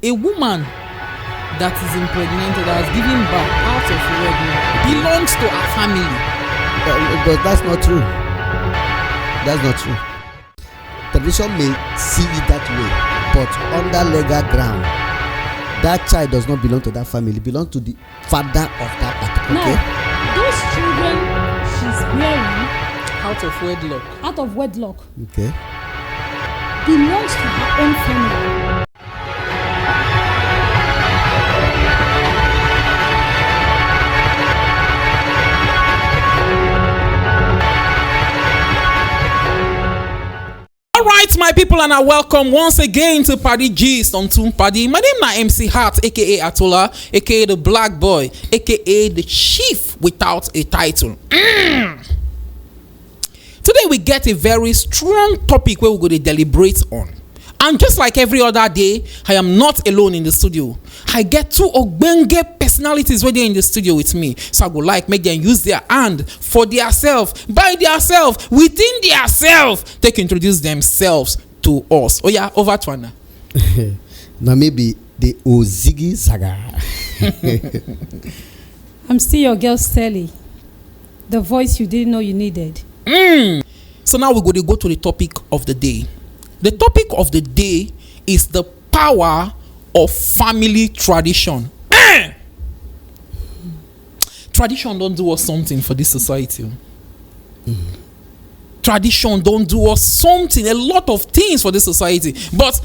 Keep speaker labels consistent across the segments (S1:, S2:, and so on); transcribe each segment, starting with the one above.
S1: A woman that is impregnated, that has given birth out of wedlock, belongs to her family.
S2: But that's not true. That's not true. Tradition may see it that way, but under legal ground, that child does not belong to that family. It belongs to the father of that particular.
S3: Okay? Those children she's bearing
S1: Out of wedlock.
S2: Okay.
S3: Belongs to her own family.
S1: Alright, my people, and I welcome once again to PadiGist on Toon Padi. My name is MC Hart, aka Atola, aka the Black Boy, aka the Chief without a title. Today we get a very strong topic where we're going to deliberate on. And just like every other day, I am not alone in the studio. I get two ogbenge personalities where they're in the studio with me. So I would like make them use their hand for themselves, by themselves, within themselves. They can introduce themselves to us. Oh yeah, over to Anna.
S2: Now maybe the Ozigi Saga.
S3: I'm still your girl Stelly, the voice you didn't know you needed.
S1: So now we're going to go to the topic of the day. The topic of the day is the power of family tradition. Tradition don't do us something for this society. Tradition don't do us something, a lot of things for this society. But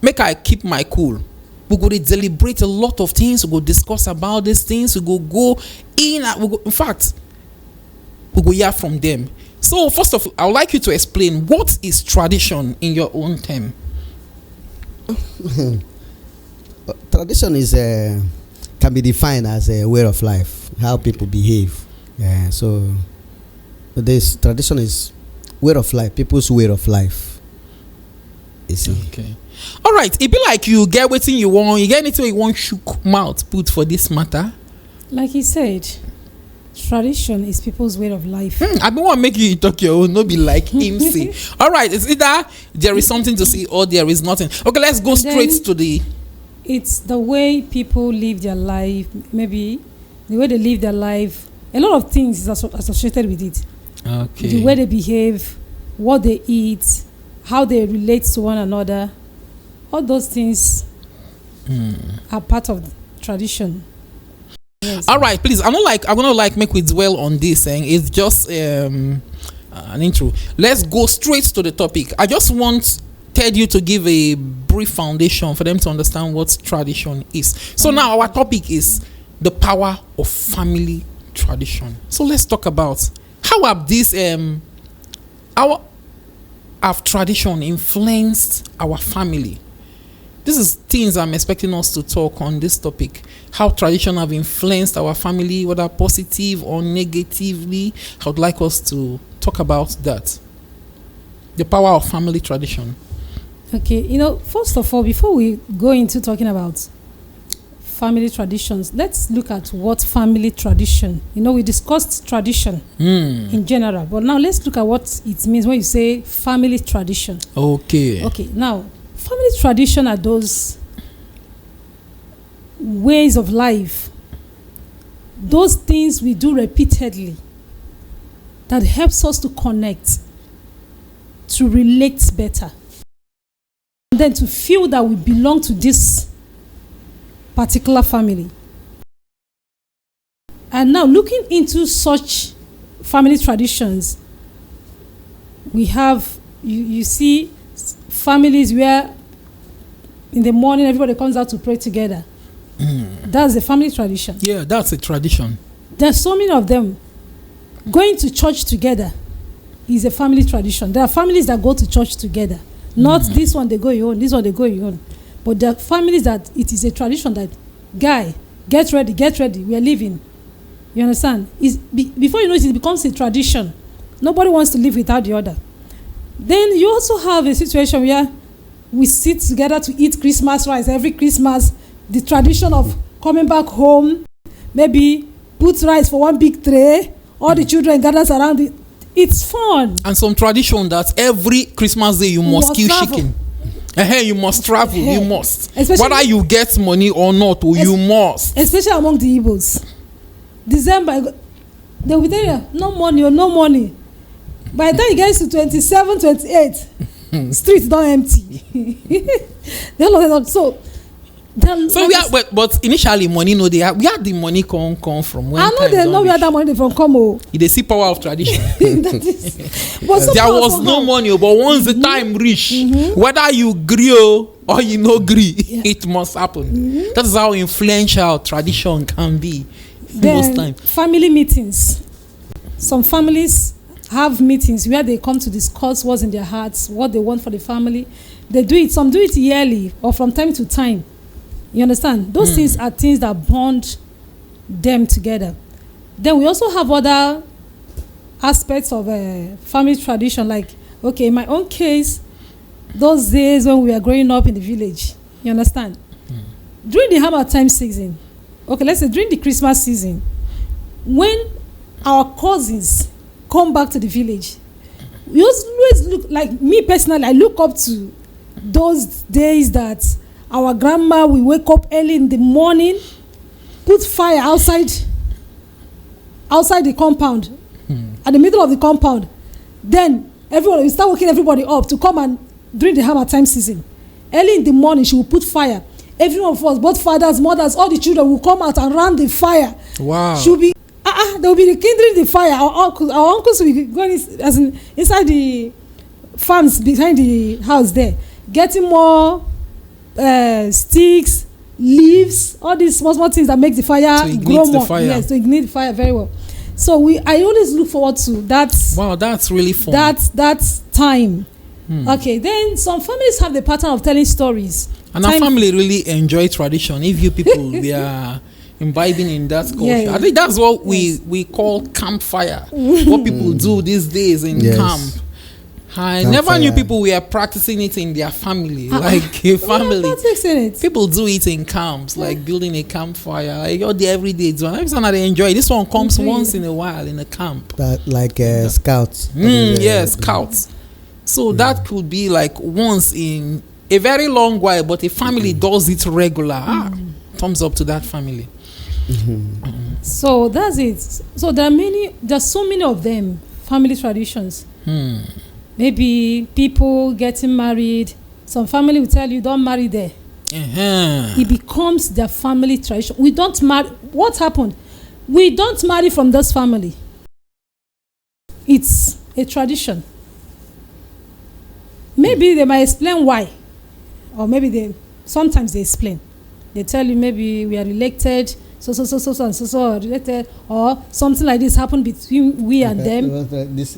S1: make I keep my cool. We're going to deliberate a lot of things. We're going to discuss about these things. We're going to go in. In fact, we're going to hear from them. So first of all, I would like you to explain what is tradition in your own term.
S2: Tradition is can be defined as a way of life, how people behave. So this tradition is way of life, people's way of life. You see.
S1: Okay. All right. It be like you get what you want. You get anything you want. Shook mouth put for this matter.
S3: Like he said, tradition is people's way of life.
S1: I don't want to make you talk your own, not be like him say. All right, it's either there is something to see or there is nothing. Okay, let's go straight to the.
S3: It's the way people live their life, maybe the way they live their life. A lot of things is associated with it.
S1: Okay.
S3: The way they behave, what they eat, how they relate to one another. All those things are part of tradition. Yes.
S1: All right, please. I'm gonna make we dwell on this, and it's just an intro. Let's go straight to the topic. I just want you to give a brief foundation for them to understand what tradition is. So now our topic is the power of family tradition. So let's talk about how have this have tradition influenced our family. This is things I'm expecting us to talk on this topic. How tradition have influenced our family, whether positive or negatively. I would like us to talk about that. The power of family tradition.
S3: Okay, first of all, before we go into talking about family traditions, let's look at what family tradition. We discussed tradition in general, but now let's look at what it means when you say family tradition.
S1: Okay,
S3: now family tradition are those ways of life, those things we do repeatedly that helps us to connect, to relate better, and then to feel that we belong to this particular family. And now looking into such family traditions, we have you see families where in the morning everybody comes out to pray together. That's a family tradition.
S1: Yeah, that's a tradition.
S3: There's so many of them. Going to church together is a family tradition. There are families that go to church together. Not this one they go your own, this one they go your own. But there are families that it is a tradition that, guy, get ready, we are leaving. You understand? Before you know it becomes a tradition. Nobody wants to live without the other. Then you also have a situation where we sit together to eat Christmas rice every Christmas. The tradition of coming back home, maybe put rice for one big tray, all the children gathers around it. It's fun.
S1: And some tradition that every Christmas day you must kill chicken. You must travel. You must.
S3: Especially,
S1: whether you get money or not, you must.
S3: Especially among the Igbos. December, they will tell you, no money or no money. By the time it gets to 27, 28, streets don't empty. So
S1: we are, but initially money no they have. Where the money come from? When
S3: I know they know where that money from come.
S1: They see power of tradition.
S3: But
S1: there was no money, but once the time reach, whether you agree or you no agree, it must happen. That is how influential tradition can be. Most time.
S3: Family meetings. Some families have meetings where they come to discuss what's in their hearts, what they want for the family. They do it. Some do it yearly or from time to time. You understand? Those things are things that bond them together. Then we also have other aspects of family tradition, like, okay, in my own case, those days when we were growing up in the village, you understand? During the Harmattan season, okay, let's say during the Christmas season, when our cousins come back to the village, we always look, like me personally, I look up to those days that our grandma will wake up early in the morning, put fire outside the compound, at the middle of the compound. Then everyone will start waking everybody up to come and during the Harmattan season. Early in the morning, she will put fire. Everyone of us, both fathers, mothers, all the children will come out and run the fire.
S1: Wow.
S3: She will be, they will be kindling the fire. Our uncles will be going inside the farms behind the house there, getting more sticks, leaves, all these small things that make the fire grow more. Yes, to ignite the fire very well. So I always look forward to that. Wow,
S1: that's really fun.
S3: That time. Okay, then some families have the pattern of telling stories.
S1: And our family really enjoy tradition. If you people we are imbibing in that culture, I think that's what we call campfire. What people do these days in camp. I never knew people were practicing it in their family, like a family. People do it in camps, like building a campfire. Like you're there every day. Every time they enjoy. This one comes once in a while in a camp.
S2: That like scouts.
S1: Scouts. So that could be like once in a very long while, but a family does it regular. Thumbs up to that family.
S3: So that's it. So there's so many of them, family traditions. Maybe people getting married. Some family will tell you, don't marry there. It becomes their family tradition. We don't marry. What happened? We don't marry from this family. It's a tradition. Maybe they might explain why. Or maybe sometimes they explain. They tell you maybe we are related, so are related, or something like this happened between we and them.
S2: This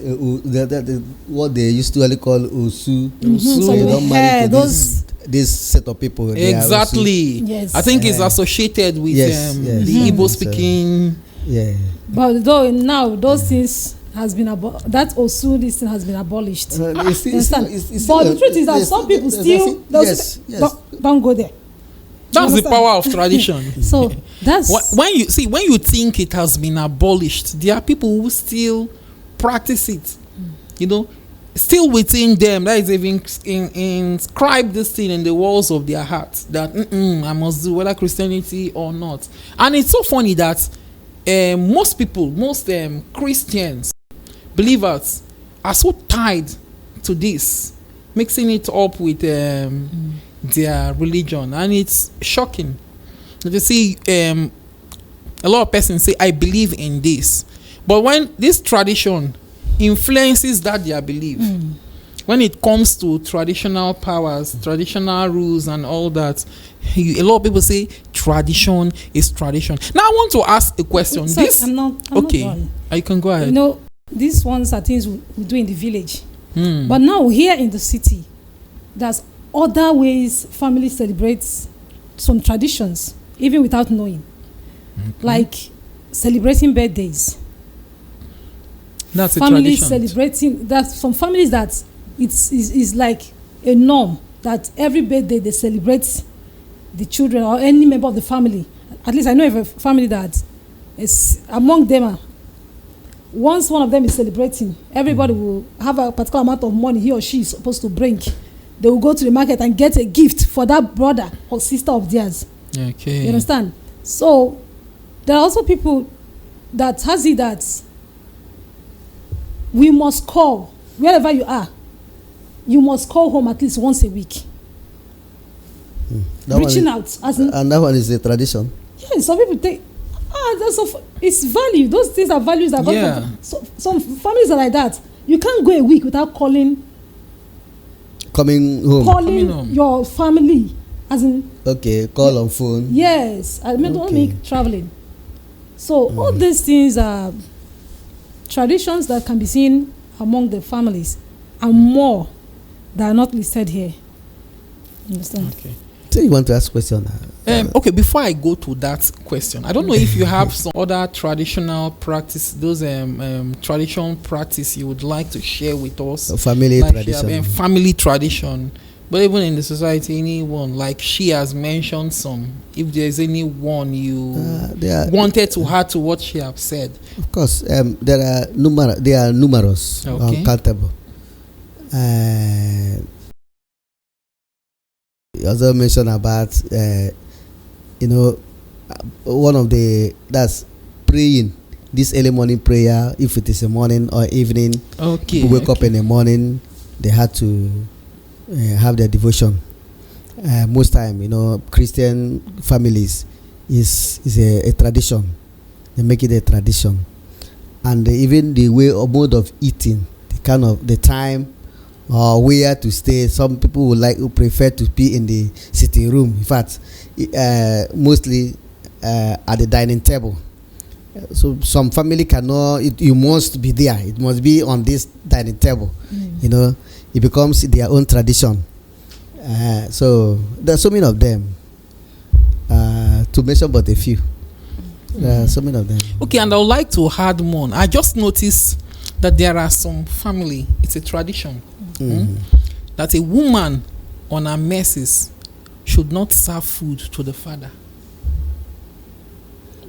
S2: what they used to call Osu.
S3: So
S2: they don't marry to this set of people.
S1: Exactly.
S3: Yes.
S1: I think it's associated with the Igbo speaking.
S2: Yeah.
S3: But though now those things has been that Osu this thing has been abolished. But the truth is that some people still don't go there.
S1: That's the power of tradition.
S3: So that's
S1: when you think it has been abolished, there are people who still practice it. You know, still within them. That is even inscribe this thing in the walls of their hearts that I must do whether Christianity or not. And it's so funny that most Christians, believers, are so tied to this, mixing it up with their religion, and it's shocking. You see, a lot of persons say, I believe in this, but when this tradition influences that their belief, when it comes to traditional powers, traditional rules and all that, a lot of people say tradition is tradition. Now I want to ask a question.
S3: I'm not done.
S1: You can go ahead.
S3: You know, these ones are things we do in the village, but now here in the city, there's other ways families celebrate some traditions even without knowing, like celebrating birthdays.
S1: That's
S3: families
S1: a tradition.
S3: Celebrating. That's some families that it's like a norm that every birthday they celebrate the children or any member of the family. At least I know of a family that is among them. Once one of them is celebrating, everybody will have a particular amount of money he or she is supposed to bring they will go to the market and get a gift for that brother or sister of theirs.
S1: Okay.
S3: You understand? So there are also people that has it that we must call wherever you are. You must call home at least once a week. Reaching out, as in,
S2: and that one is a tradition.
S3: Yeah, some people think, that's it's value. Those things are values that come from. Some families are like that. You can't go a week without coming home. Your family, as in.
S2: Okay, call on phone.
S3: Yes, I mean, don't make traveling. So all these things are traditions that can be seen among the families, and more that are not listed here. You understand?
S2: Okay. So you want to ask a question?
S1: Okay, before I go to that question, I don't know if you have some other traditional practice, those traditional practice you would like to share with us.
S2: Family tradition.
S1: Family tradition. But even in the society, anyone, like she has mentioned some, if there's anyone you wanted to add to what she have said.
S2: Of course, there are numerous, uncountable. You also mentioned about, one of that's praying, this early morning prayer, if it is a morning or evening.
S1: Okay.
S2: Wake up in the morning, they had to have their devotion. Most time, Christian families is a tradition. They make it a tradition, and even the way or mode of eating, the time or where to stay. Some people who prefer to be in the sitting room. In fact, mostly at the dining table. So some family cannot. You must be there. It must be on this dining table. It becomes their own tradition. So there are so many of them. To mention but a few. There are so many of them.
S1: Okay, and I would like to add more. I just noticed that there are some family. It's a tradition. That a woman on her menses should not serve food to the father.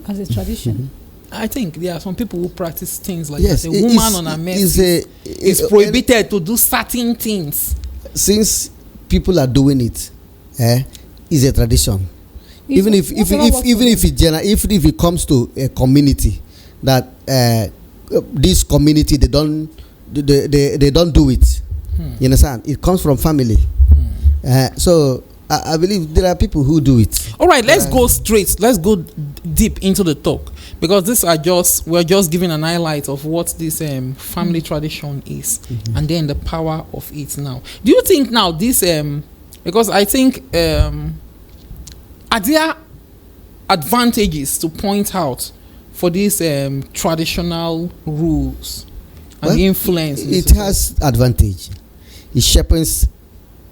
S3: As a tradition.
S1: I think there are some people who practice things like
S2: that.
S1: A woman on her menses is prohibited to do certain things.
S2: Since people are doing it, it's a tradition. Even if it comes to a community that this community they don't do it. You understand? It comes from family. So I believe there are people who do it.
S1: All right, let's go straight. Let's go deep into the talk, because we're just giving an highlight of what this family tradition is, and then the power of it. Now, do you think now this because I think are there advantages to point out for these traditional rules and influence?
S2: It has advantage. It sharpens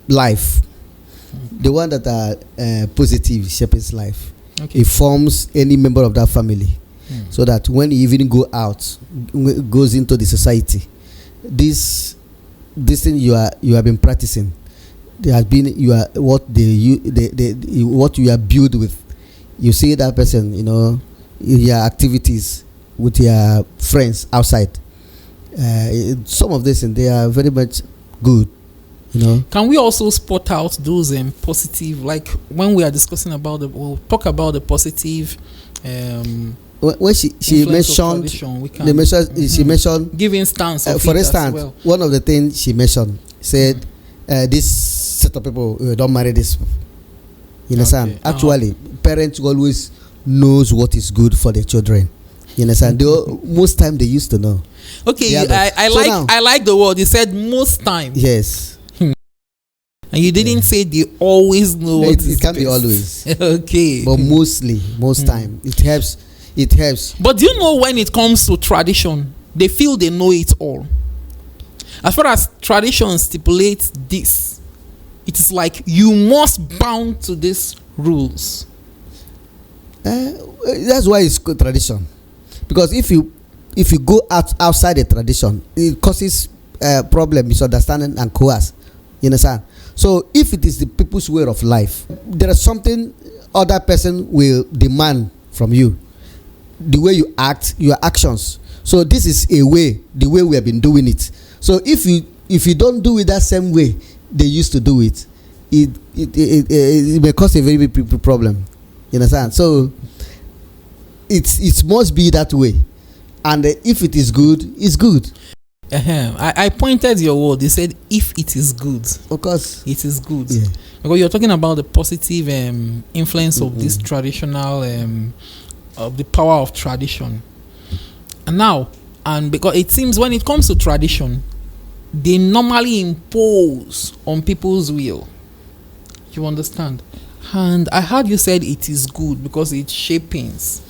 S2: life. The one that are positive sharpens life. Okay. It forms any member of that family, so that when you even go out, goes into the society, this thing you have been practicing, there has been what you are built with. You see that person, your activities with your friends outside. Some of this, and they are very much good.
S1: Can we also spot out those positive, like when we are discussing about we'll talk about the positive
S2: when she mentioned she mentioned
S1: giving stance
S2: for instance, one of the things she mentioned said this set of people don't marry this. You understand? Actually, parents always knows what is good for their children. You understand? Most time they used to know.
S1: Okay, I like the word you said. Most time.
S2: Yes.
S1: And you didn't say they always know.
S2: It can't be always.
S1: Okay.
S2: But most time it helps. It helps.
S1: But do you know, when it comes to tradition, they feel they know it all. As far as tradition stipulates this, it is like you must bound to these rules.
S2: That's why it's called tradition. Because if you go outside the tradition, it causes problem, misunderstanding, and coerce. You understand? So if it is the people's way of life, there is something other person will demand from you. The way you act, your actions. So this is the way we have been doing it. So if you don't do it that same way, they used to do it, it may cause a very big problem. You understand? So it must be that way, and if it is good, it's good.
S1: I pointed your word. They said if it is good,
S2: Of course,
S1: it is good.
S2: yeah.
S1: Because you're talking about the positive influence of this traditional, of the power of tradition. And because it seems when it comes to tradition, they normally impose on people's will. You understand? And I heard you said it is good because it shapings.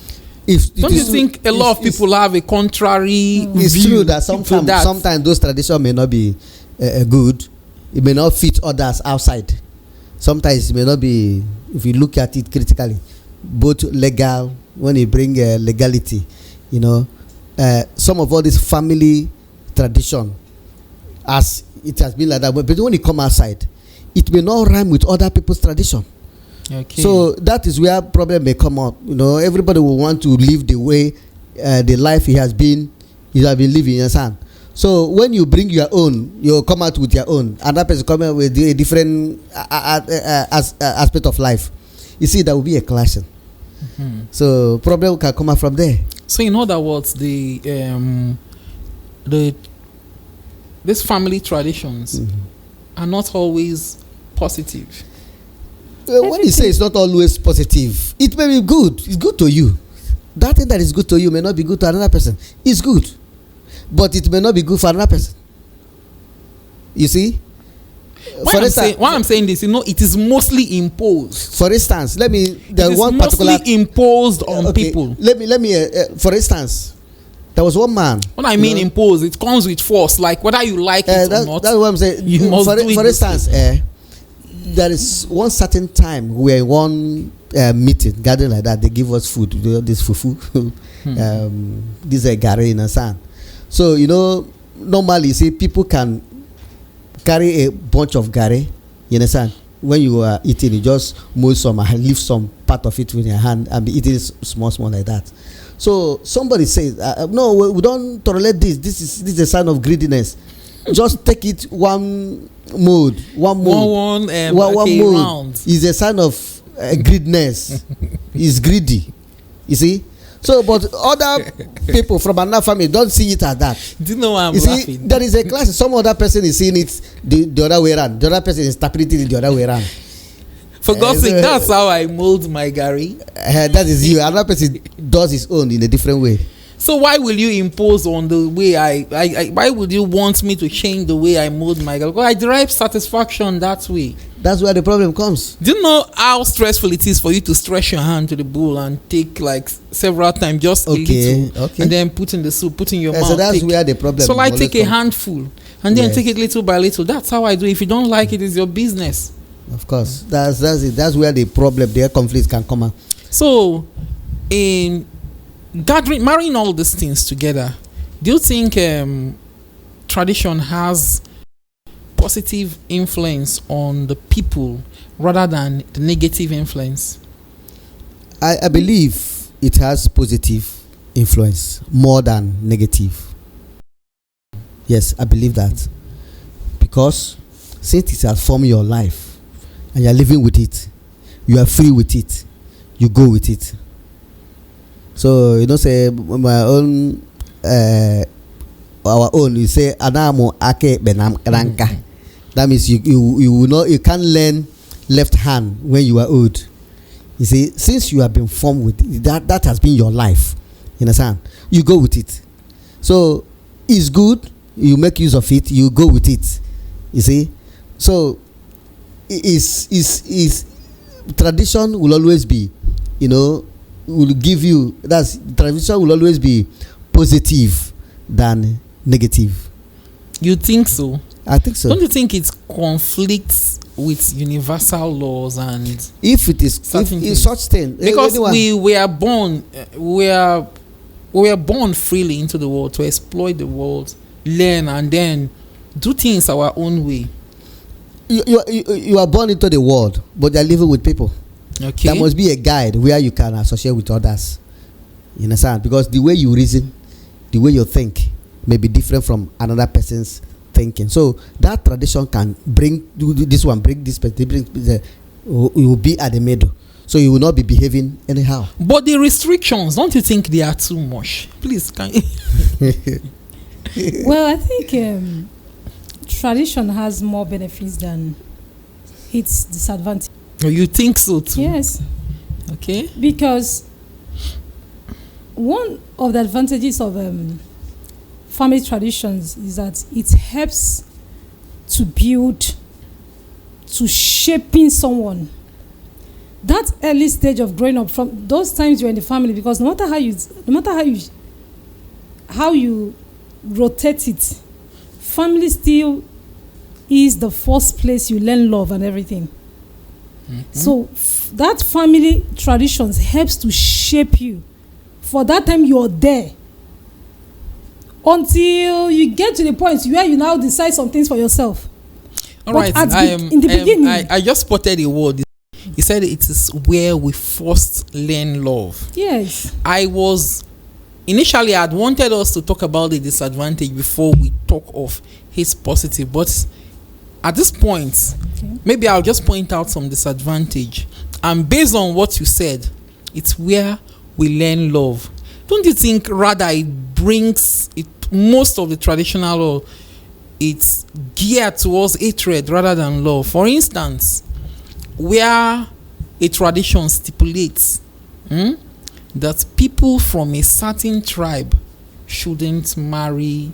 S1: Don't you think a lot of people have a contrary
S2: it's
S1: view
S2: true that sometimes those traditions may not be good. It may not fit others outside. Sometimes it may not be, if you look at it critically, both legal, when you bring legality, some of all this family tradition, as it has been like that, but when you come outside, it may not rhyme with other people's tradition.
S1: Okay.
S2: So that is where problem may come up. Everybody will want to live the way the life he has been living. You understand? So when you bring your own, you come out with your own, and that person come out with a different aspect of life. You see, there will be a clashing. Mm-hmm. So problem can come out from there.
S1: So in other words, these family traditions are not always positive.
S2: When you say it's not always positive, it may be good. It's good to you. That thing that is good to you may not be good to another person. It's good, but it may not be good for another person. You see?
S1: Why I'm saying this, it is mostly imposed.
S2: For instance, there's one
S1: mostly
S2: particular
S1: imposed on people.
S2: Let me. For instance, there was one man.
S1: When I mean imposed, it comes with force. Like whether you like it or not.
S2: That's what I'm saying.
S1: You must do it.
S2: For instance, there is one certain time we were in one meeting, gathering like that. They give us food. This fufu, this is gari in a sand. So normally, you see, people can carry a bunch of gari. You understand? When you are eating, you just mold some and leave some part of it with your hand and be eating it small like that. So somebody says, "No, we don't tolerate this. This is a sign of greediness. Just take it one mold.
S1: One
S2: mold is a sign of greediness. Is greedy. You see." So, but other people from another family don't see it as that.
S1: Do you know why I'm
S2: laughing?
S1: See,
S2: there is a class. Some other person is seeing it the other way around. The other person is interpreting it the other way around.
S1: For God's sake, that's how I mold my gari.
S2: That is you. Another person does his own in a different way.
S1: So why will you impose on the way why would you want me to change the way I mold my gari? Because I derive satisfaction that way.
S2: That's where the problem comes.
S1: Do you know how stressful it is for you to stretch your hand to the bowl and take like several times, just a little, and then put in the soup, put in your mouth?
S2: So that's where the problem.
S1: So like take a handful and then take it little by little. That's how I do. If you don't like it, it's your business.
S2: Of course, that's it. That's where the problem, the conflict can come out.
S1: So, in marrying all these things together, do you think tradition has positive influence on the people rather than the negative influence?
S2: I believe it has positive influence more than negative. Yes, I believe that, because since it has formed your life and you are living with it, you are free with it, you go with it. So say my own, our own. You say anamu ake benamkanka. That means you can't learn left hand when you are old. You see, since you have been formed with it, that has been your life. You understand? You go with it. So it's good. You make use of it. You go with it. You see. So is tradition will always be, will give you, that's tradition will always be positive than negative.
S1: You think so?
S2: I think so.
S1: Don't you think it conflicts with universal laws and
S2: if it is such thing?
S1: Because we are born freely into the world to exploit the world, learn, and then do things our own way. You
S2: are born into the world, but you are living with people.
S1: Okay.
S2: There must be a guide where you can associate with others. You understand? Because the way you reason, the way you think may be different from another person's thinking. So that tradition can bring this one, bring this, you will be at the middle. So you will not be behaving anyhow.
S1: But the restrictions, don't you think they are too much? Please, can you?
S3: Well, I think tradition has more benefits than its disadvantage.
S1: Oh, you think so too?
S3: Yes.
S1: Okay.
S3: Because one of the advantages of family traditions is that it helps to build, to shaping someone. That early stage of growing up, from those times you're in the family, because no matter how you rotate it, family still is the first place you learn love and everything. So that family traditions helps to shape you. For that time you're there until you get to the point where you now decide some things for yourself.
S1: All right.
S3: In the beginning,
S1: I just spotted a word. He said it is where we first learn love.
S3: Yes.
S1: Initially I'd wanted us to talk about the disadvantage before we talk of his positive, but at this point, maybe I'll just point out some disadvantage. And based on what you said, it's where we learn love. Don't you think rather it brings most of the traditional law, it's geared towards hatred rather than love? For instance, where a tradition stipulates that people from a certain tribe shouldn't marry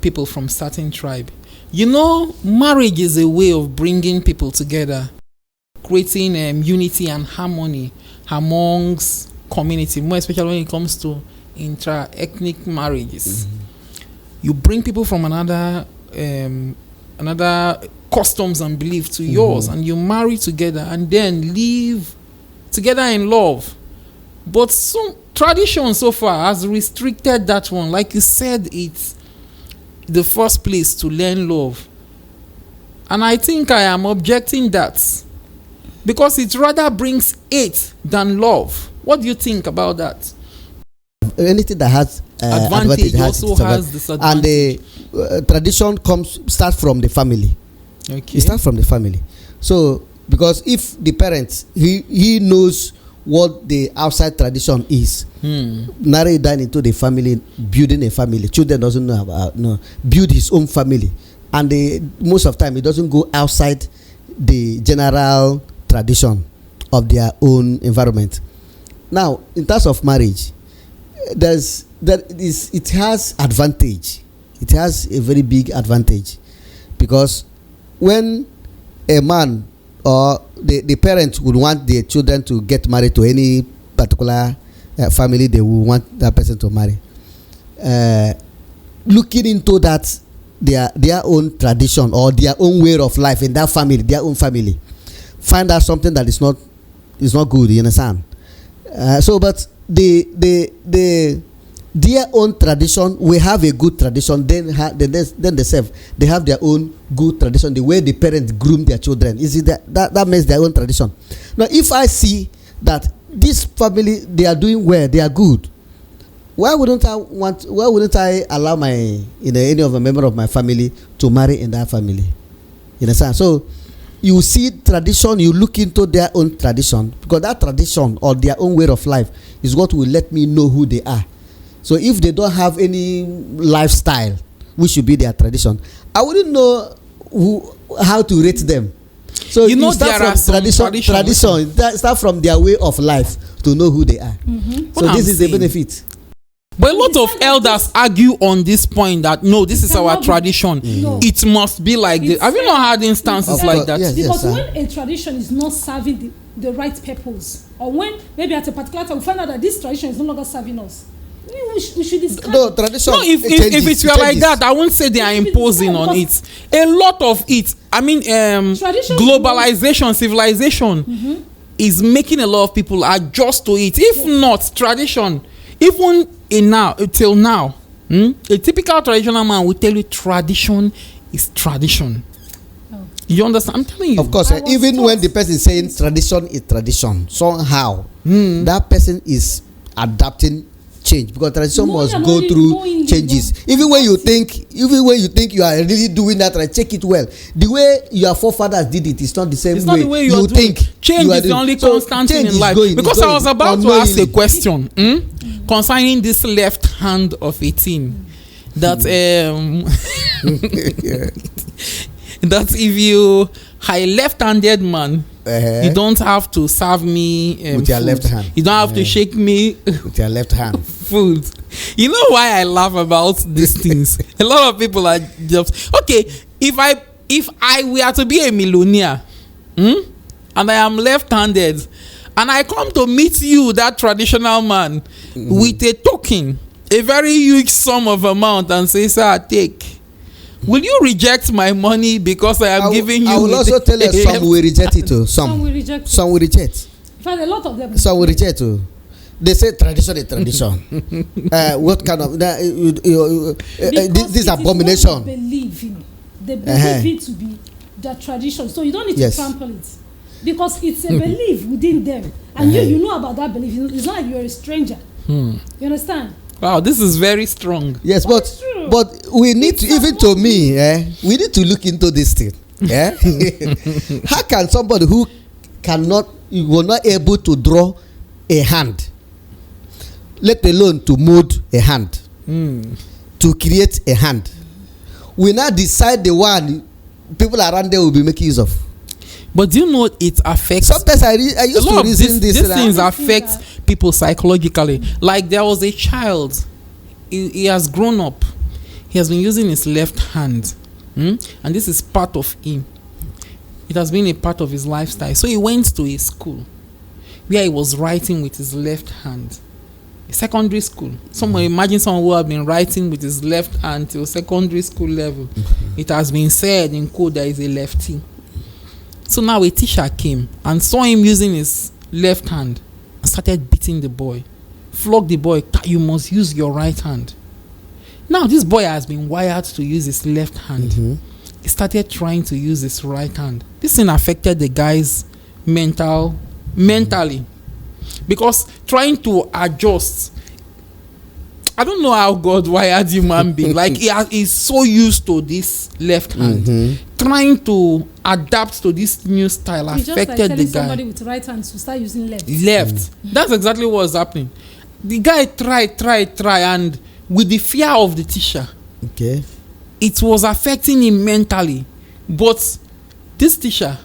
S1: people from certain tribe. You know, marriage is a way of bringing people together, creating unity and harmony amongst community, more especially when it comes to intra-ethnic marriages. You bring people from another customs and belief to yours, and you marry together and then live together in love. But some tradition so far has restricted that one. Like you said, it's the first place to learn love. And I think I am objecting that, because it rather brings hate than love. What do you think about that?
S2: Anything that has
S1: advantage also has disadvantage.
S2: And the tradition starts from the family.
S1: Okay.
S2: It starts from the family. So, because if the parents, he knows what the outside tradition is, narrow it down into the family, building a family. Children doesn't know about, build his own family, and most of the time it doesn't go outside the general tradition of their own environment. Now, in terms of marriage, it has advantage. It has a very big advantage, because when a man or the parents would want their children to get married to any particular family they will want that person to marry, looking into that their own tradition or their own way of life in that family, their own family, find out something that is not good, you understand? But their own tradition, we have a good tradition, then they have their own good tradition, the way the parents groom their children. Is it that makes their own tradition? Now, if I see that this family, they are doing well, they are good, why wouldn't I allow any of a member of my family to marry in that family? You understand? So you see tradition, you look into their own tradition, because that tradition or their own way of life is what will let me know who they are. So if they don't have any lifestyle, which should be their tradition, I wouldn't know how to rate them. So you start there from tradition. Start from their way of life to know who they are. So this is the benefit.
S1: But a lot of elders argue on this point that no, this is our tradition.
S3: No.
S1: It must be like this. Have you not had instances like that?
S3: Yes, because when a tradition is not serving the right purpose, or when maybe at a particular time we find out that this tradition is no longer serving us, we should discuss.
S2: No, tradition.
S1: No, if it were like that, I won't say they are imposing on it. A lot of it, I mean, globalization, civilization is making a lot of people adjust to it. If not, tradition, even till now, a typical traditional man will tell you tradition is tradition. You understand? I'm telling you.
S2: Of course, even when the person is saying tradition is tradition, somehow that person is adapting change, because tradition
S3: No,
S2: must
S3: yeah,
S2: go
S3: no,
S2: through
S3: no, in the
S2: changes.
S3: world.
S2: Even when you think you are really doing that, right, check it well. The way your forefathers did it is not the same
S1: It's
S2: way.
S1: not the way you think. Change is the only constant in life. Because I was about to ask a question concerning this left hand of a team. That that if you are a left-handed man, you don't have to serve me
S2: with your
S1: food.
S2: left hand.
S1: You don't have to shake me
S2: With your left hand.
S1: food. You know why I laugh about these things? A lot of people are just okay. If I were to be a millionaire, and I am left-handed, and I come to meet you, that traditional man, with a token, a very huge sum of amount, and say, "Sir, take." Will you reject my money because I am giving you?
S2: I will also tell you some will reject it too.
S3: Some will reject.
S2: Some will reject.
S3: In fact, a lot of them.
S2: Some will reject too. They say tradition is tradition. What kind of this abomination?
S3: They believe in. They believe it to be their tradition, so you don't need to trample it, because it's a belief within them, and you know about that belief. It's not like you're a stranger. You understand?
S1: Wow, this is very strong.
S2: Yes, but we need to, even to me, we need to look into this thing. Yeah, how can somebody who was not able to draw a hand, let alone to mold a hand, to create a hand, we now decide the one people around there will be making use of?
S1: But do you know it affects?
S2: Sometimes I used to reason this.
S1: These things affect people psychologically. Like there was a child, he has grown up. He has been using his left hand, and this is part of him. It has been a part of his lifestyle. So he went to a school where he was writing with his left hand. A secondary school. Imagine someone who have been writing with his left hand till secondary school level. It has been said in code that he's a lefty. So now a teacher came and saw him using his left hand and started beating the boy. Flogged the boy. You must use your right hand. Now this boy has been wired to use his left hand. He started trying to use his right hand. This thing affected the guy's mentally. Because trying to adjust, I don't know how God wired human being. Like he's so used to this left hand. Trying to adapt to this new style affected the guy.
S3: Somebody with right hand to start using left.
S1: That's exactly what's happening. The guy tried, and with the fear of the teacher, it was affecting him mentally. But this teacher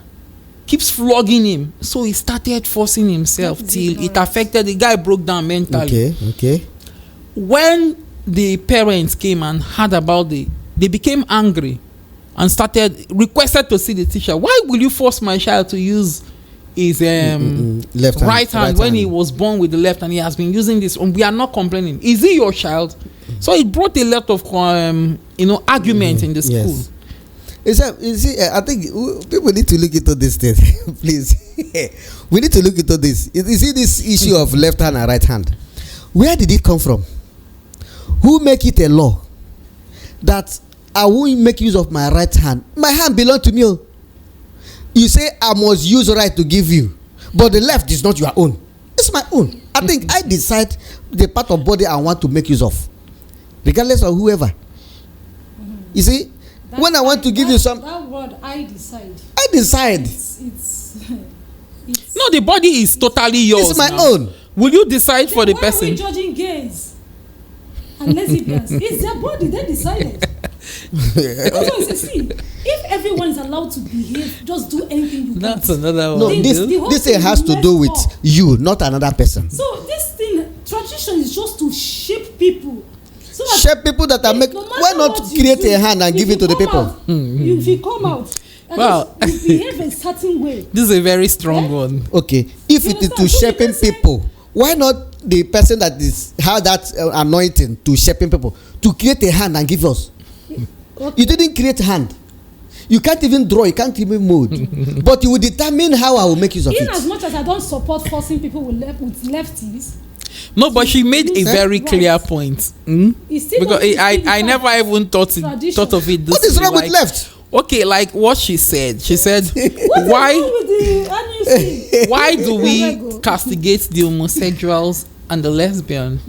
S1: keeps flogging him, so he started forcing himself till it affected the guy. Broke down mentally. When the parents came and heard about they became angry and requested to see the teacher. Why will you force my child to use his right hand when he was born with the left, and he has been using this? We are not complaining. Is he your child? So it brought a lot of argument in the school.
S2: You see, I think people need to look into this thing. Please, we need to look into this. You see this issue of left hand and right hand. Where did it come from? Who make it a law that I won't make use of my right hand? My hand belongs to me. You say I must use right to give you, but the left is not your own. It's my own. I think I decide the part of body I want to make use of, regardless of whoever. You see, when I want to give you some,
S3: that word I decide.
S2: I decide.
S3: It's
S1: no, the body is totally yours.
S2: It's my own.
S1: Will you decide for the person?
S3: Why are we judging gays and lesbians? It's their body. They decided. See, if everyone is allowed to behave, just do anything you want.
S1: That's another one.
S2: No, this thing has to do with you, not another person.
S3: So this thing, tradition is just to shape people. So that
S2: shape people that are why not create a hand and give it to the people?
S3: If you come out,
S1: well,
S3: you behave a certain way.
S1: This is a very strong one.
S2: Okay, if it is to shaping people, why not the person that have that anointing to shaping people to create a hand and give us? Okay. You didn't create a hand. You can't even draw. You can't even mold. But you will determine how I will make use of it.
S3: In as much as I don't support forcing people with lefties.
S1: No, but she made a very clear point. Because I never even thought of it this way.
S2: What is wrong with left?
S1: Okay, like what she said. She said, why do we castigate the homosexuals and the lesbian?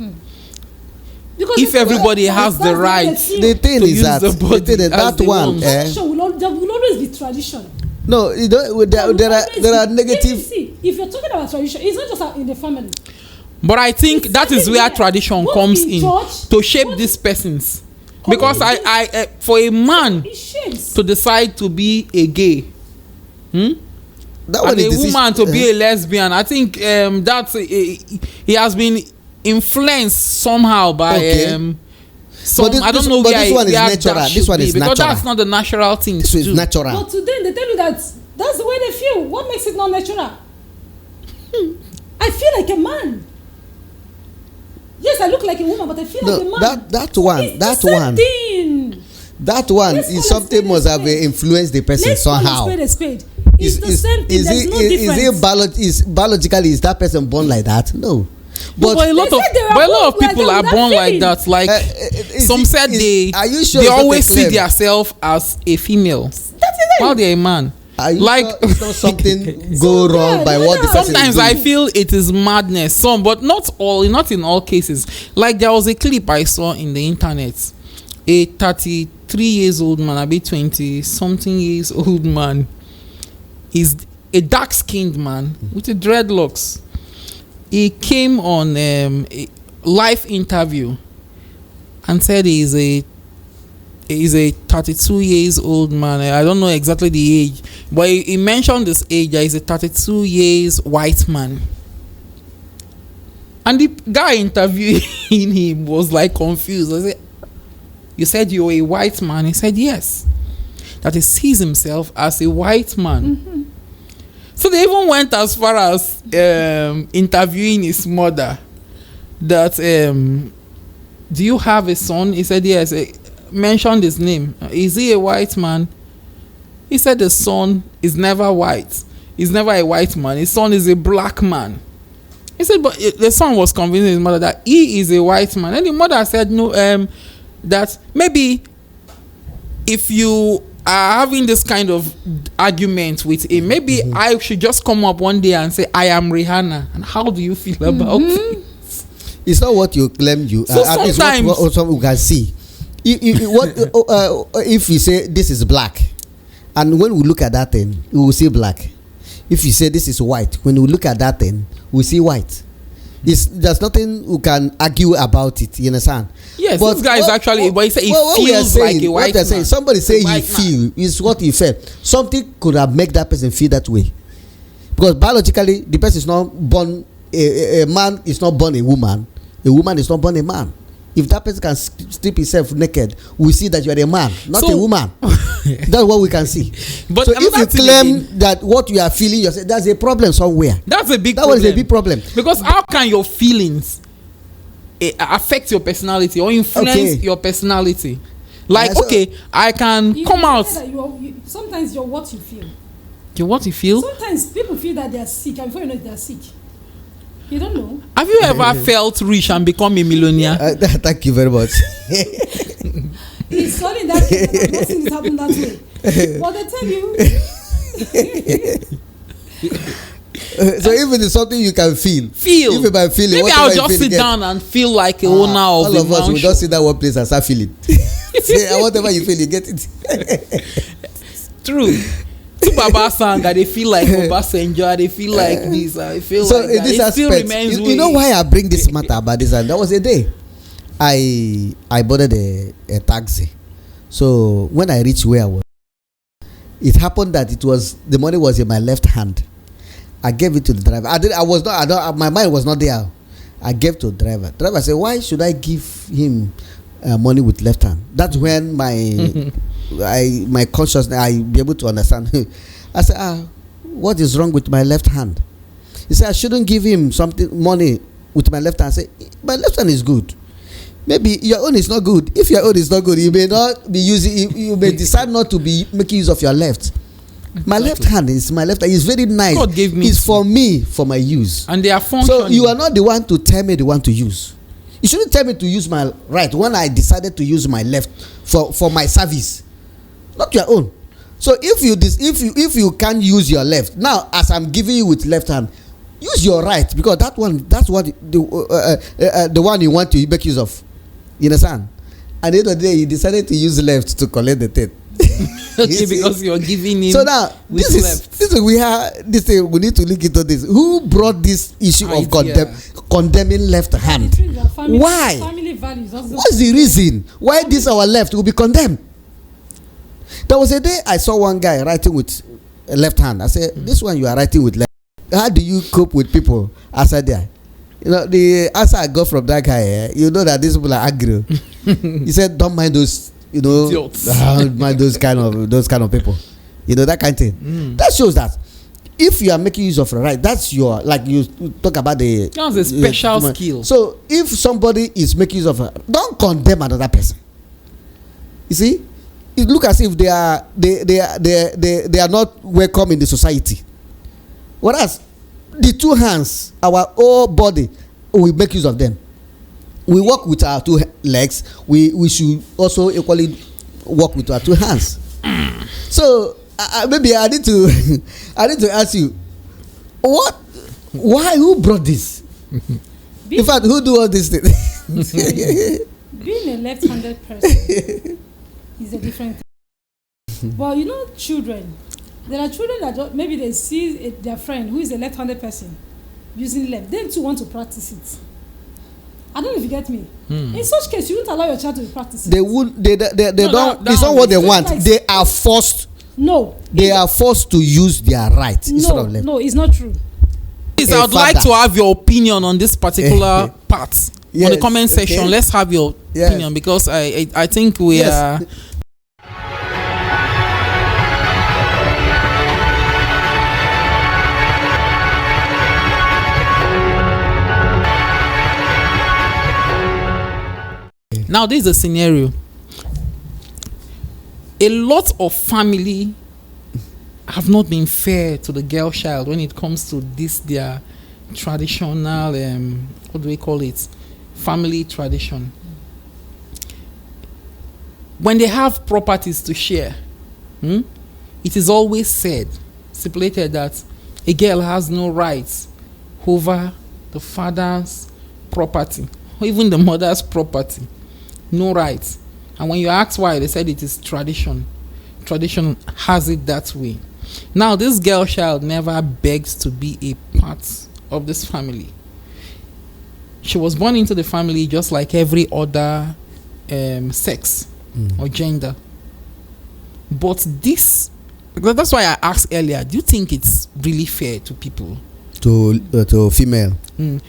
S3: Because
S1: if everybody has the right,
S2: the thing
S1: to
S2: is
S1: use
S2: that
S1: the body
S2: that
S1: as
S2: one.
S3: Tradition there will always be tradition.
S2: No, you don't, there are negative.
S3: See, if you're talking about tradition, it's not just in the family.
S1: But I think that is where tradition comes in
S3: church,
S1: to shape these persons. Because I for a man to decide to be a gay, and a woman to be a lesbian, I think that's he has been influenced somehow by I don't know where
S2: this one is natural. This one is natural.
S1: Because that's not the natural thing
S2: to do. This is natural.
S3: But today they tell you that that's the way they feel. What makes it not natural? I feel like a man. Yes, I look like a woman, but I feel like a man.
S2: That one is something must have influenced the person somehow.
S3: It's the same thing. There's no difference.
S2: Is biologically is that person born like that? No.
S1: But a lot of people are born like that. Like some said they always see themselves as a female while they're a man. Like
S2: something go wrong by what the person is doing.
S1: Sometimes I feel it is madness. But not in all cases. Like there was a clip I saw in the internet. A 33 years old man, a bit 20 something years old man. He's a dark skinned man with a dreadlocks. He came on a live interview and said he's a 32 years old man. I don't know exactly the age, but he mentioned this age. He's a 32 years white man. And the guy interviewing him was like confused. I said, "You said you're a white man?" He said, "Yes." That he sees himself as a white man. Mm-hmm. So they even went as far as interviewing his mother. That do you have a son? He said yes. Mentioned his name. Is he a white man? He said the son is never white. He's never a white man. His son is a black man. He said, but the son was convincing his mother that he is a white man. And the mother said no. That maybe if you are having this kind of argument with him, maybe I should just come up one day and say I am Rihanna. And how do you feel about it?
S2: It's not what you claim you are. It's what some you can see. If you say this is black, and when we look at that thing, we will see black. If you say this is white, when we look at that thing, we see white. There's nothing we can argue about it. You understand?
S1: Yes, but this guy is actually. But he said he feels like a white man.
S2: Somebody say he feel is what he felt. Something could have made that person feel that way, because biologically the person is not born. A man is not born a woman. A woman is not born a man. If that person can strip himself naked, we see that you are a man, not a woman. That's what we can see. But so if you claim that what you are feeling, you say that's a problem somewhere.
S1: That's a big problem.
S2: That was a big problem.
S1: Because how can your feelings affect your personality or influence your personality? Like, I can come out.
S3: Sometimes you're what you feel.
S1: You're what you feel?
S3: Sometimes people feel that they are sick, and before you know they are sick. You don't know.
S1: Have you ever felt rich and become a millionaire?
S2: Thank you very much.
S3: It's only that case. I've not seen it happen that way. But I tell you.
S2: So even it's something you can feel. Even by feeling.
S1: Maybe I'll just sit down and feel like a owner of
S2: all of us will just sit down one place and start feeling. Say, whatever you feel, you get it.
S1: True. Baba sang, they feel like Obasanjo, they feel like this, I feel
S2: so
S1: like that.
S2: This aspect, you know why I bring this matter about this? And that was a day I boarded a taxi. So when I reached where I was, it happened that the money was in my left hand. I gave it to the driver. My mind was not there. I gave to the driver. The driver said, "Why should I give him money with left hand?" That's when my consciousness, I be able to understand. I said, what is wrong with my left hand? He said, I shouldn't give him money with my left hand. I said, my left hand is good. Maybe your own is not good. If your own is not good, you may not be using. You may decide not to be making use of your left. My left hand is my left hand. It's very nice.
S1: God gave me.
S2: It's for me, for my use.
S1: And they are functioning.
S2: So you are not the one to tell me the one to use. You shouldn't tell me to use my right when I decided to use my left for my service. Not your own. So if you can't use your left now, as I'm giving you with left hand, use your right, because that's what the one you want to make use of. You understand? At the end of the day, he decided to use left to collect the teeth.
S1: Okay, because you're giving him.
S2: So now this is we need to look into this. Who brought this issue of condemning left hand? Why?
S3: Family values.
S2: What's the reason why this our left will be condemned? There was a day I saw one guy writing with a left hand. I said, "This one you are writing with left. How do you cope with people outside there?" You know, the answer I got from that guy, you know that these people are angry. He said, "Don't mind those, you know, mind those kind of people, you know, that kind of thing." That shows that if you are making use of a right, that's your, like you talk about the.
S1: That's a special skill.
S2: So if somebody is making use of a, don't condemn another person. You see, it look as if they are not welcome in the society. Whereas the two hands, our whole body, we make use of them. We walk with our two legs. We should also equally walk with our two hands. So maybe I need to ask you, why, who brought this? In fact, who do all these things?
S3: Being a left-handed person is a different thing. But you know, children. There are children that maybe they see their friend who is a left-handed person using left. They too want to practice it. I don't know if you get me. In such case, you won't allow your child to practice it.
S2: They would. They don't. It's not what they want. They are forced.
S3: No.
S2: They are forced to use their right instead of left.
S3: No, it's not true.
S1: Please, I would like to have your opinion on this particular part. Yes, on the comment section. Okay. Let's have your opinion, because I think we are. Now, this is a scenario. A lot of family have not been fair to the girl child when it comes to this their traditional, what do we call it? Family tradition. When they have properties to share, it is always said, stipulated, that a girl has no rights over the father's property, or even the mother's property. No rights. And when you ask why, they said it is tradition. Tradition has it that way. Now, this girl child never begs to be a part of this family. She was born into the family just like every other sex or gender. But this, that's why I asked earlier, do you think it's really fair to people?
S2: To female.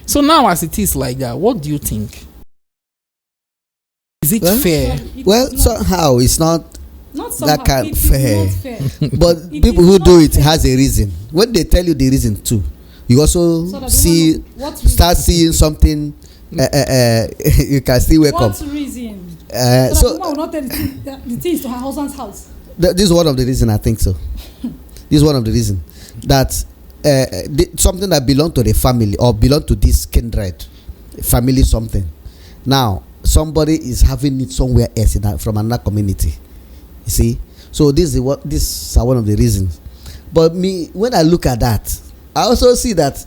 S3: So
S1: now, as it is like that, what do you think? Is it fair?
S2: Well, somehow it's not that kind of fair. But people who do it has a reason. When they tell you the reason too, you also start seeing something. You can still wake up.
S3: What reason? So the woman will not tell the things to her husband's house.
S2: This is one of the reasons, I think so. This is one of the reasons that something that belong to the family or belong to this kindred family something. Now, somebody is having it somewhere else from another community. You see, so this is one of the reasons. But when I look at that, I also see that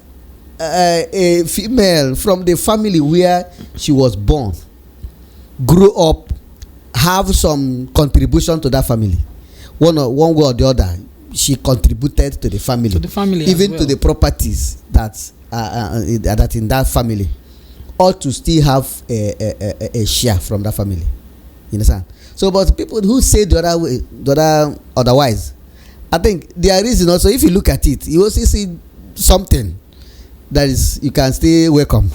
S2: a female from the family where she was born, grew up, have some contribution to that family. One way or the other, she contributed to the family, even to the properties that in that family. Ought to still have a share from that family. You understand? So, but people who say otherwise, I think their reason also, if you look at it, you also see something that is, you can still welcome.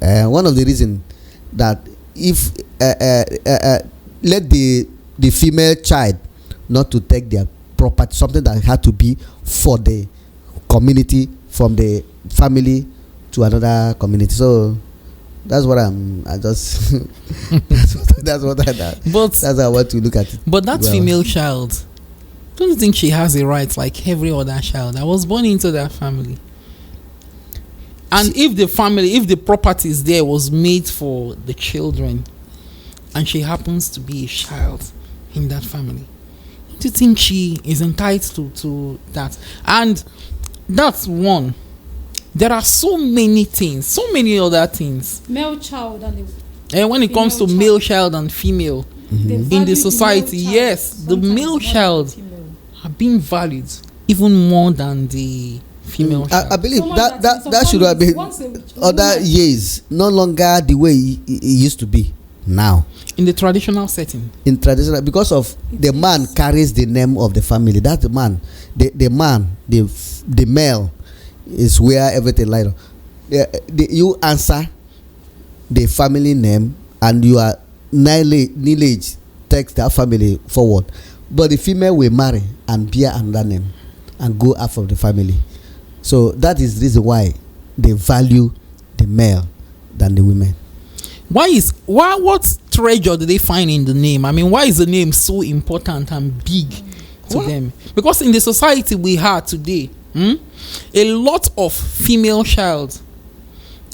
S2: One of the reasons that if let the female child not to take their property, something that had to be for the community, from the family to another community. So that's what I just that's how I want to look at it. But
S1: that female child, don't you think she has a right like every other child that was born into that family? And if the properties there was made for the children, and she happens to be a child in that family, don't you think she is entitled to that? And that's one. There are so many things, so many other things.
S3: Male child and
S1: And when it comes to male child and female in the society, yes, the male child are being valued even more than the female child.
S2: I believe that should have been other years, no longer the way it used to be now.
S1: In the traditional setting.
S2: In traditional, because of the man carries the name of the family. That the man, the male is where everything lies. You answer the family name and your lineage takes that family forward. But the female will marry and bear another name and go out of the family. So that is the reason why they value the male than the women.
S1: What treasure do they find in the name? I mean, why is the name so important and big to them? Because in the society we have today, a lot of female child,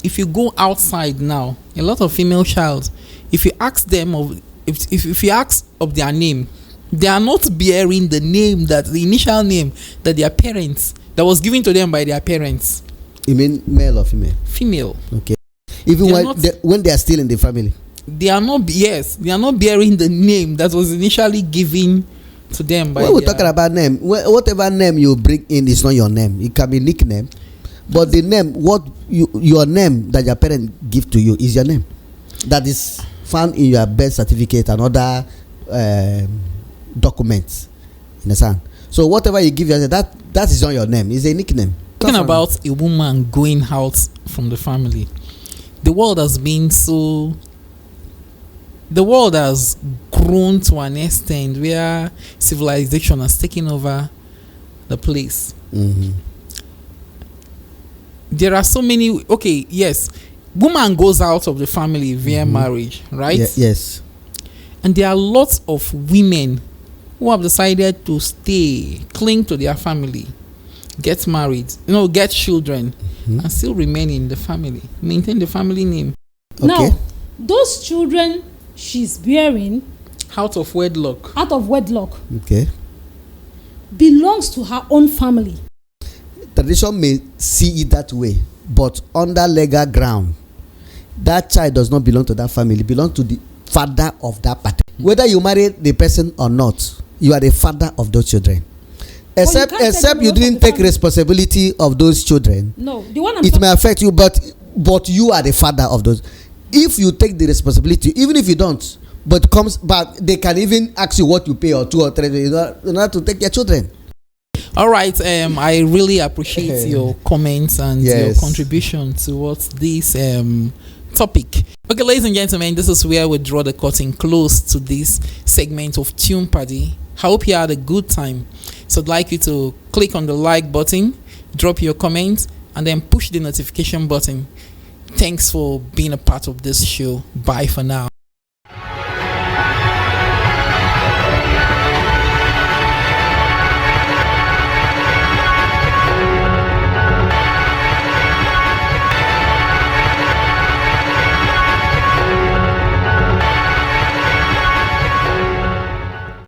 S1: if you go outside now, a lot of female child, if you ask them if you ask of their name, they are not bearing the name, that the initial name that their parents, that was given to them by their parents.
S2: You mean male or female?
S1: Female.
S2: Okay. Even when they are still in the family. They are not
S1: bearing the name that was initially given to them by.
S2: When we're talking about name, whatever name you bring in is not your name. It can be nickname, but the name, your name that your parents give to you is your name. That is found in your birth certificate and other documents. Understand? So whatever you give yourself, that is not your name. It's a nickname.
S1: Talking about a woman going out from the family, the world has grown to an extent where civilization has taken over the place. There are so many. Okay, yes, woman goes out of the family via marriage, right?
S2: Yes.
S1: And there are lots of women who have decided to stay, cling to their family, get married, get children, and still remain in the family, maintain the family name.
S2: Okay.
S3: Now, those children she's bearing
S1: out of wedlock,
S2: okay,
S3: belongs to her own family.
S2: Tradition may see it that way, but under legal ground, that child does not belong to that family. It belongs to the father of that party. Whether you marry the person or not, you are the father of those children. Except you didn't take responsibility of those children.
S3: No, the one
S2: it may affect you, but you are the father of those. If you take the responsibility, even if you don't, but comes back, they can even ask you what you pay or 2 or 3 in order to take your children.
S1: All right, I really appreciate your comments and your contribution towards this topic. Okay, ladies and gentlemen, this is where we draw the curtain close to this segment of Tune Paddy. I hope you had a good time. So I'd like you to click on the like button, drop your comments, and then push the notification button. Thanks for being a part of this show. Bye for now.